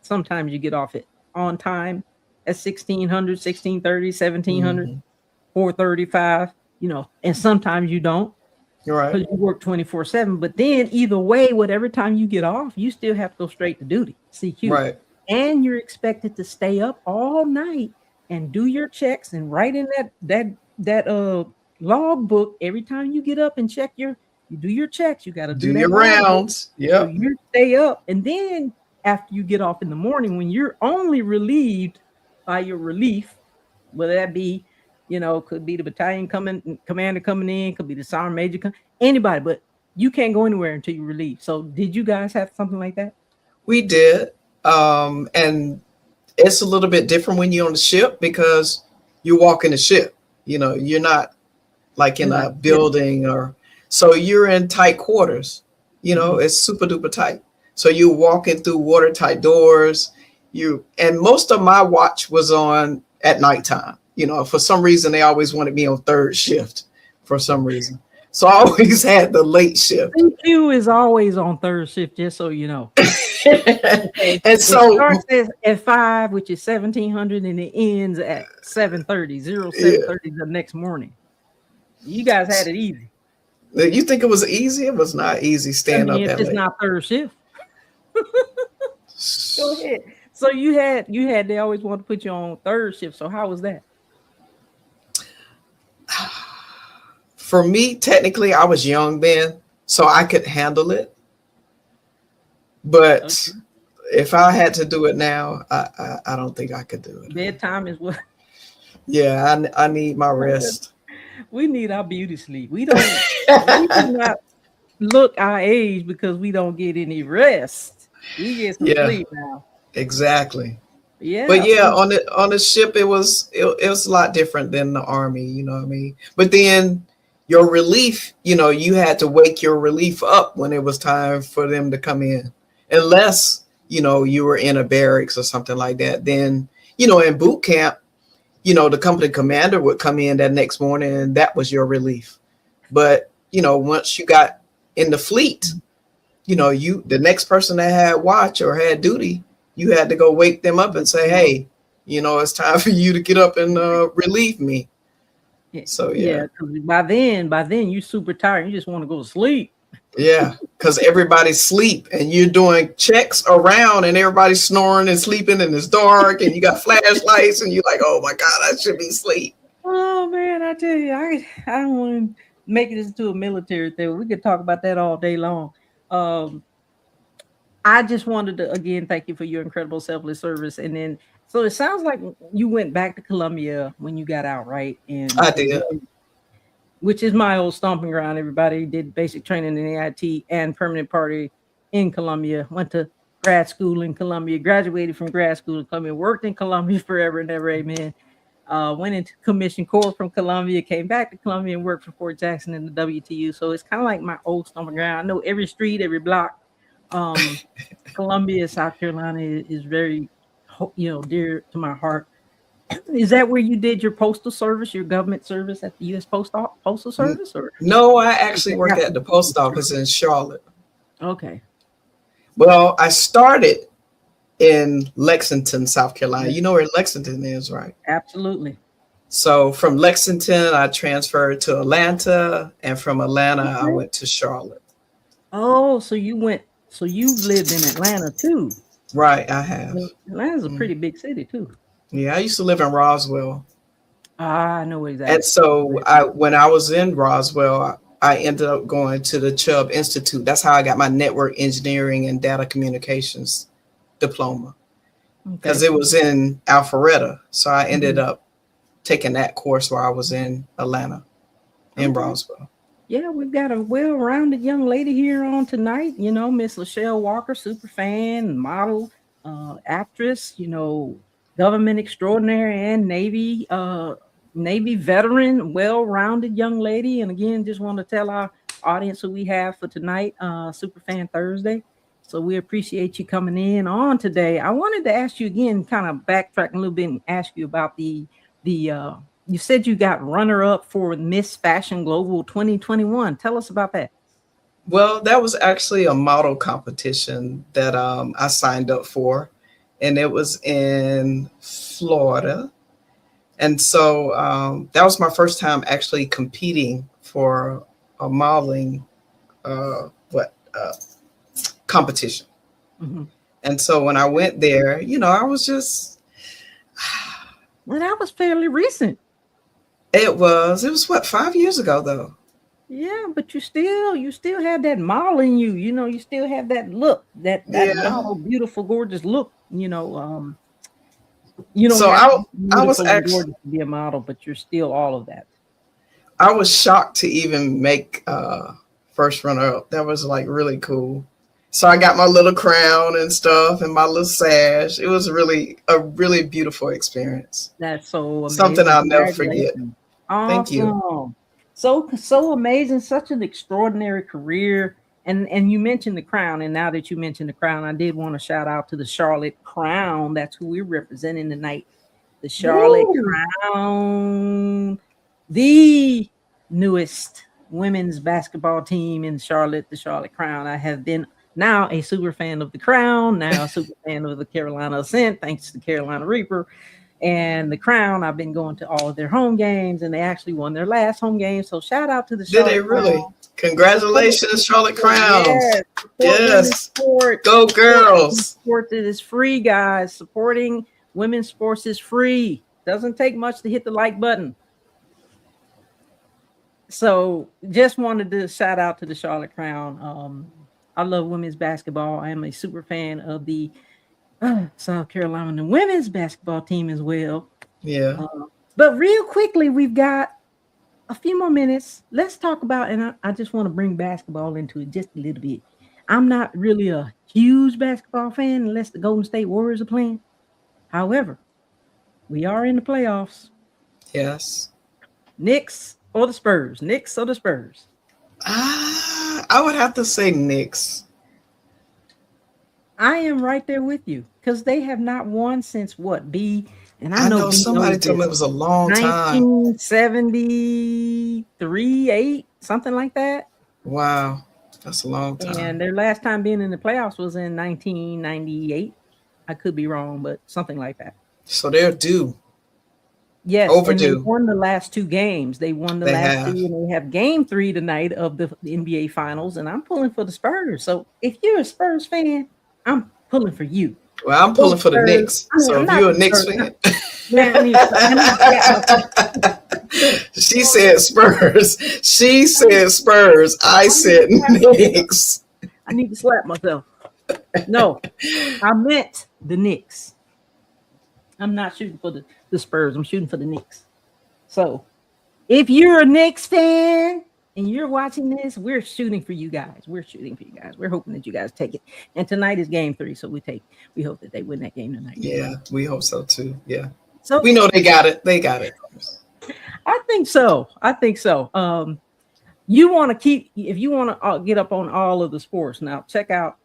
sometimes you get off at on time at 1600, 1630, 1700, Mhm. 4:35, and sometimes you don't You're right. because you work 24/7. But then either way, whatever time you get off, you still have to go straight to duty, CQ. Right. And you're expected to stay up all night and do your checks and write in that log book every time you get up and you do your checks. You got to Do do your that log book. rounds. So Yep. you stay up, and then after you get off in the morning, when you're only relieved by your relief, whether that be, could be the battalion coming, commander coming in, could be the sergeant major, anybody, but you can't go anywhere until you relieve. So did you guys have something like that? We did. And it's a little bit different when you're on the ship because you walk in the ship. You're not like in You're a not sitting. building or so you're in tight quarters. Mhm. It's super duper tight. So you walking through watertight doors. And most of my watch was on at nighttime. For some reason they always wanted me on third shift for some reason. So I always had the late shift. CQ is always on third shift, just so you know. Okay. And It so starts at 5, which is 1700, and it ends at 7:30, yeah, 07:30 the next morning. You guys had it easy. you think it was easy? It was not easy I staying mean, up if that it's late. not third shift. Go ahead. So you had they always want to put you on third shift. So how was that? For me, technically, I was young then, so I could handle it. But Okay. if I had to do it now, I don't think I could do it. Bedtime is what Yeah, I need my rest. we need our beauty sleep. We do not look our age because we don't get any rest. We get some Yeah, sleep now. exactly. But Yeah. yeah, So on the ship, it was a lot different than the army. You know what I mean? But then your relief, you had to wake your relief up when it was time for them to come in, unless you were in a barracks or something like that. Then in boot camp, the company commander would come in that next morning, and that was your relief. But once you got in the fleet, the next person that had watch or had duty, you had to go wake them up and say, hey, it's time for you to get up and relieve me. So yeah, yeah. because by then you super tired. You just want to go to sleep. Yeah, because everybody's sleep and you're doing checks around and everybody's snoring and sleeping and it's dark and you got flashlights and you're like, oh my God, I should be asleep. Oh man, I tell you, I don't want to make this into a military thing. We could talk about that all day long. Um, I just wanted to again thank you for your incredible selfless service, and then So it sounds like you went back to Columbia when you got out, right? And I did. which is my old stomping ground. Everybody did basic training in AIT and permanent party in Columbia. Went to grad school in Columbia. Graduated from grad school in Columbia. Worked in Columbia forever and ever. Amen. Went into Commission Corps from Columbia. Came back to Columbia and worked for Fort Jackson in the WTU. So it's kind of like my old stomping ground. I know every street, every block. Um, Columbia, South Carolina is very, dear to my heart. Is that where you did your postal service, your government service at the U.S. Postal N- Service, or No, I is actually that worked after at the the post postal office service? in Charlotte. Okay, Well, I started in Lexington, South Carolina. yeah, You know where Lexington is, right? absolutely. So from Lexington, I transferred to Atlanta, and from Atlanta, I Okay. went to Charlotte. Oh, so you've lived in Atlanta too. Right, I have. Well, Atlanta's a Mm. pretty big city too. Yeah, I used to live in Roswell. Ah, I know And exactly. so when I was in Roswell, I ended up going to the Chubb Institute. That's how I got my network engineering and data communications diploma because Okay. it was in Alpharetta. So I ended Mhm. up taking that course while I was in Atlanta, in Okay. Roswell. Yeah, we've got a well-rounded young lady here on tonight. Miss Lachelle Walker, super fan, model, actress. Government extraordinary and Navy veteran, well-rounded young lady. And again, just want to tell our audience who we have for tonight, Superfan Thursday. So we appreciate you coming in on today. I wanted to ask you again, kind of backtrack a little bit and ask you about the you said you got runner up for Miss Fashion Global 2021. Tell us about that. Well, that was actually a model competition that I signed up for, and it was in Florida. And so that was my first time actually competing for a modeling what competition. Mhm. And so when I went there, I was just Well, that was fairly recent. it was what, 5 years ago though. Yeah, but you still had that model in you. You still have that look, that Yeah. model, beautiful, gorgeous look. You don't So have to be I was beautiful and actually gorgeous to be a model, but you're still all of that. I was shocked to even make first runner up. That was like really cool. So I got my little crown and stuff and my little sash. It was really a really beautiful experience. That's so Something amazing. I'll never forget. Congratulations. Thank you. Awesome. So amazing, such an extraordinary career. And you mentioned the crown, and now that you mentioned the crown, I did want to shout out to the Charlotte Crown. That's who we're representing tonight. The Charlotte Woo! Crown, the newest women's basketball team in Charlotte, the Charlotte Crown. I have been now a super fan of the Crown, now a super fan of the Carolina Ascent, thanks to Carolina Reaper. And the Crown, I've been going to all of their home games, and they actually won their last home game. So shout out to the Did they Charlotte really? Crown. Support, Congratulations, Charlotte Crowns. yes, support women's Yes. sports. Go Support women's girls. sports. It is free, guys. Supporting women's sports is free. Doesn't take much to hit the like button. So just wanted to shout out to the Charlotte Crown. I love women's basketball. I am a super fan of the South Carolina women's basketball team as well. Yeah. Uh, but real quickly, we've got a few more minutes. Let's talk about, and I just want to bring basketball into it just a little bit. I'm not really a huge basketball fan unless the Golden State Warriors are playing. However, we are in the playoffs. Yes. Knicks or the Spurs? Knicks or the Spurs? I would have to say Knicks. I am right there with you because they have not won since what, B? And I I know know B somebody knows told me it this. was a long time. 1973, 8, something like that. Wow. That's a long And time. their last time being in the playoffs was in 1998. I could be wrong, but something like that. So they're due. Yes, and they Overdue. won the last two games. They won the They last two, have. and they have game three tonight of the NBA Finals. And I'm pulling for the Spurs. So if you're a Spurs fan, I'm pulling for you. Well, I'm Go pulling for the Spurs. Knicks. I mean, So I'm if not you're a the Knicks Spurs. fan, Man, I need to slap myself. she said Spurs. She said Spurs. I said Knicks. I need to slap myself. No, I meant the Knicks. I'm not shooting for the Spurs. I'm shooting for the Knicks. So if you're a Knicks fan and you're watching this, we're shooting for you guys. We're shooting for you guys. We're hoping that you guys take it. And tonight is game 3, so we hope that they win that game tonight. Yeah, we hope so too. Yeah. So We know they got it. They got it. I think so. I think so. You want to keep, if you want to get up on all of the sports, now check out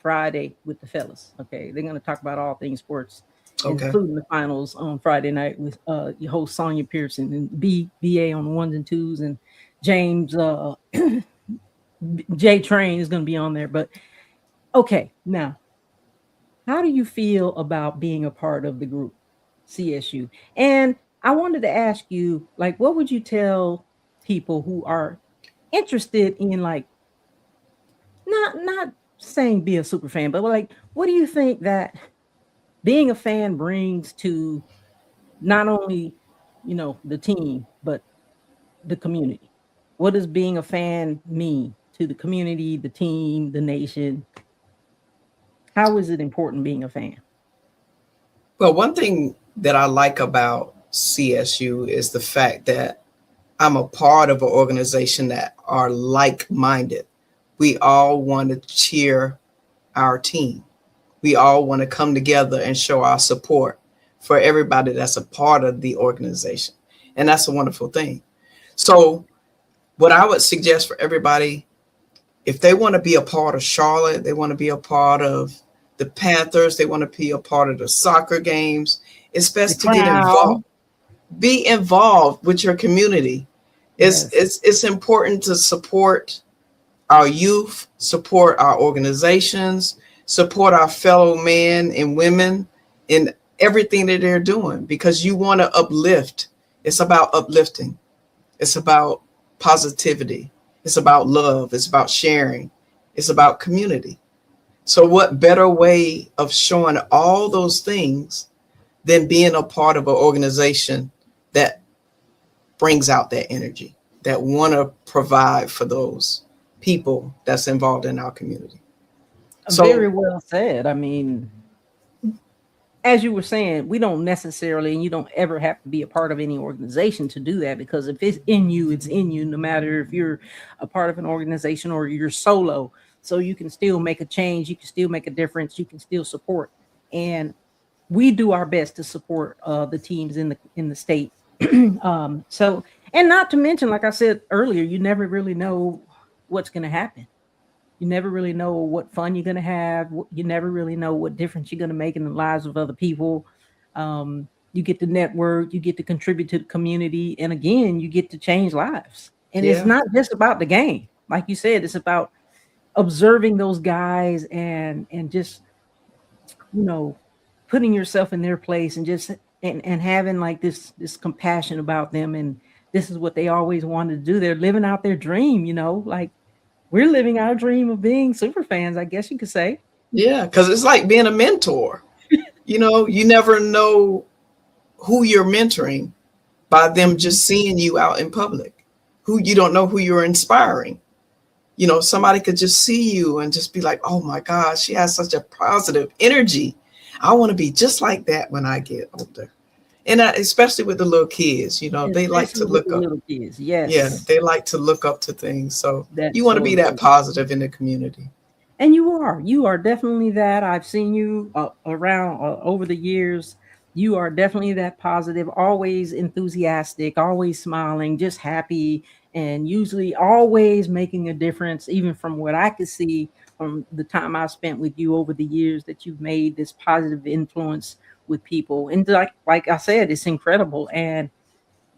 Friday with the fellas. Okay, they're going to talk about all things sports, Okay. including the finals on Friday night with your host Sonia Pearson and BA on the ones and twos, and James J Train is going to be on there. But okay, now how do you feel about being a part of the group CSU? And I wanted to ask you, like, what would you tell people who are interested in, like, not saying be a super fan, but like, what do you think that being a fan brings to not only, the team, but the community? What does being a fan mean to the community, the team, the nation? How is it important being a fan? Well, one thing that I like about CSU is the fact that I'm a part of an organization that are like-minded. We all want to cheer our team. We all want to come together and show our support for everybody that's a part of the organization. And that's a wonderful thing. So what I would suggest for everybody, if they want to be a part of Charlotte, they want to be a part of the Panthers, they want to be a part of the soccer games, it's best to get involved. Be involved with your community. It's important to support our youth, support our organizations, support our fellow men and women in everything that they're doing, because you want to uplift. It's about uplifting. It's about positivity. It's about love. It's about sharing. It's about community. So what better way of showing all those things than being a part of an organization that brings out that energy, that want to provide for those people that's involved in our community. So, very well said. I mean, as you were saying, we don't necessarily, and you don't ever have to be a part of any organization to do that, because if it's in you, it's in you, no matter if you're a part of an organization or you're solo. So you can still make a change. You can still make a difference. You can still support. And we do our best to support the teams in the state. So, and not to mention, like I said earlier, you never really know what's going to happen. You never really know what fun you're going to have. You never really know what difference you're going to make in the lives of other people. You get to network, you get to contribute to the community. And again, you get to change lives. And it's not just about the game. Like you said, it's about observing those guys and just, putting yourself in their place and just, and having like this compassion about them. And this is what they always wanted to do. They're living out their dream, like we're living our dream of being super fans, I guess you could say. Yeah, because it's like being a mentor. You never know who you're mentoring by them just seeing you out in public. You don't know who you're inspiring. Somebody could just see you and just be like, oh my gosh, she has such a positive energy. I want to be just like that when I get older. And especially with the little kids, they like to look up. Little kids, yes. Yeah, they like to look up to things. So you want to be that positive in the community. And you are definitely that. I've seen you around over the years. You are definitely that positive, always enthusiastic, always smiling, just happy, and usually always making a difference, even from what I could see from the time I spent with you over the years, that you've made this positive influence with people. And like I said, it's incredible. And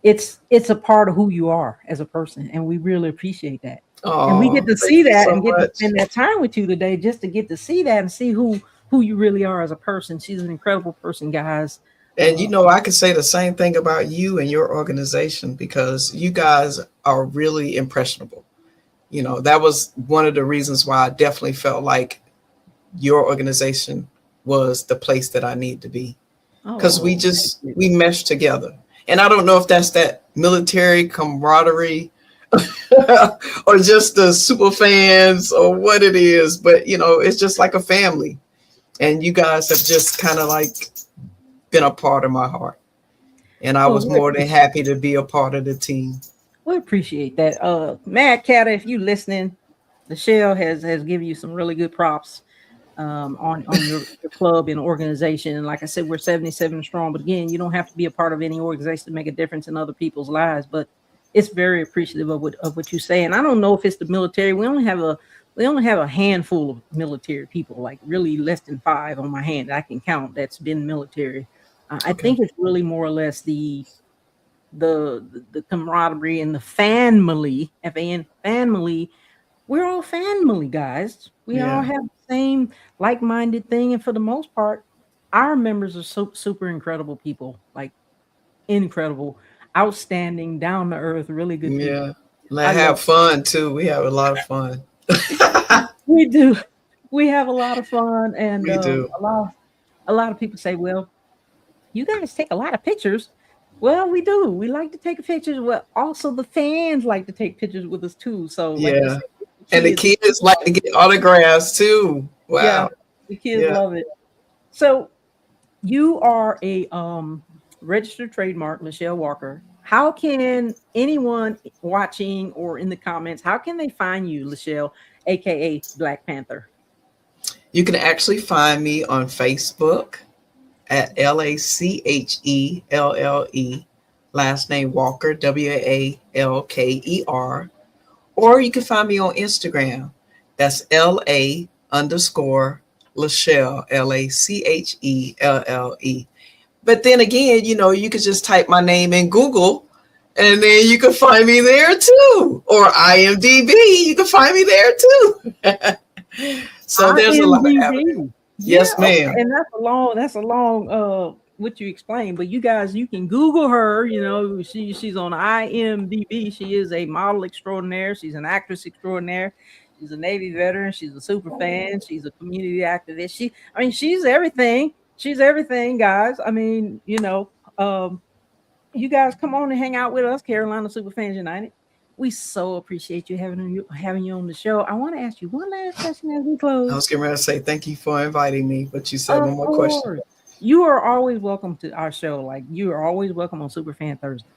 it's a part of who you are as a person. And we really appreciate that. And we get to see that and get to spend that time with you today, just to get to see that and see who you really are as a person. She's an incredible person, guys. And I could say the same thing about you and your organization, because you guys are really impressionable. That was one of the reasons why I definitely felt like your organization was the place that I need to be, because we mesh together. And I don't know if that's that military camaraderie or just the super fans or what it is, but it's just like a family. And you guys have just kind of like been a part of my heart. And I Well, was more than happy to be a part of the team. we appreciate that. Mad Catter, if you listening, LaChelle has given you some really good props on your club and organization. And like I said, we're 77 strong. But again, you don't have to be a part of any organization to make a difference in other people's lives. But it's very appreciative of what you say. And I don't know if it's the military. We only have a handful of military people, like really less than 5 on my hand that I can count that's been military. I Okay. think it's really more or less the camaraderie and the family, FAN family. We're all family, guys. We all Yeah. have the same like-minded thing, and for the most part, our members are super incredible people, like incredible, outstanding, down to earth, really good people. Yeah. And I I love have fun too. We have a lot of fun. we do. We have a lot of fun, and We do. a lot of people say, "Well, you guys take a lot of pictures." Well, we do. We like to take pictures. Well, also the fans like to take pictures with us too. So, like you Yeah. said, the And the kids, kids like to get autographs too. yeah, Wow. the kids Yeah. love it. So, you are a registered trademark, Michelle Walker. How can anyone watching or in the comments, how can they find you, Michelle, aka Black Panther? You can actually find me on Facebook at LACHELLE, last name Walker, WALKER. Or you can find me on Instagram. That's LA underscore Lachelle, LACHELLE. But then again, you could just type my name in Google and then you can find me there too. Or IMDb, you can find me there too. So there's a lot of avenues. IMDb. Yeah, Yes, okay. ma'am. And that's a long what you explained, but you guys you can Google her, she's on IMDb. She is a model extraordinaire, she's an actress extraordinaire, she's a Navy veteran, she's a super fan, she's a community activist. She's everything. She's everything, guys. You guys come on and hang out with us, Carolina Superfans United. We so appreciate you having you on the show. I want to ask you one last question as we I close. was getting ready to say thank you for inviting me, but you said Of one more question. course. You are always welcome to our show. Like you are always welcome on Superfan Thursday.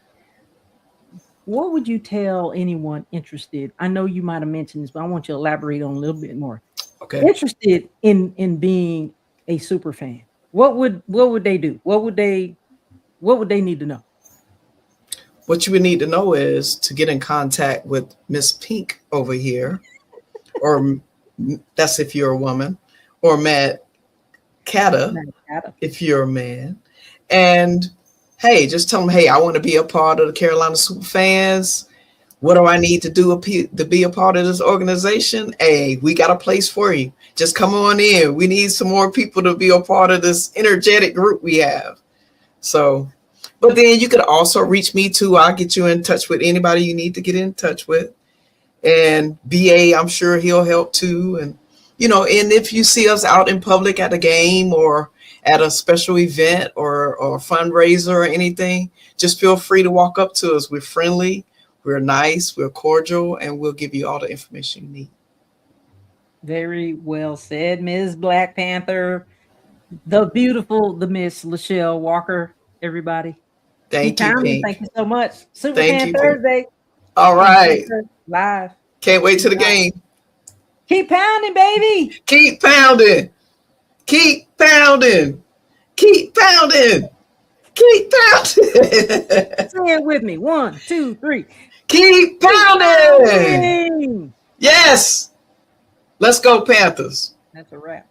What would you tell anyone interested? I know you might have mentioned this, but I want you to elaborate on a little bit more. Okay. Interested in being a super fan. What would they do? What would they need to know? What you would need to know is to get in contact with Miss Pink over here, or that's if you're a woman, or Matt Catta if you're a man. And hey, just tell them, hey, I want to be a part of the Carolina Superfans. What do I need to do to be a part of this organization? Hey, we got a place for you. Just come on in. We need some more people to be a part of this energetic group we have. So, but then you could also reach me too. I'll get you in touch with anybody you need to get in touch with. And BA, I'm sure he'll help too. And, and if you see us out in public at a game or at a special event or fundraiser or anything, just feel free to walk up to us. We're friendly, we're nice, we're cordial, and we'll give you all the information you need. Very well said, Ms. Black Panther, the Miss LaChelle Walker, everybody. Thank you, Pink. Thank you so much. Thank Superfan you, Thursday. Pink. All right. Live. Can't wait to the game. Keep pounding, baby. Keep pounding. Keep pounding. Keep pounding. Keep pounding. Say it with me. 1, 2, 3. Keep pounding. Yes. Let's go, Panthers. That's a wrap.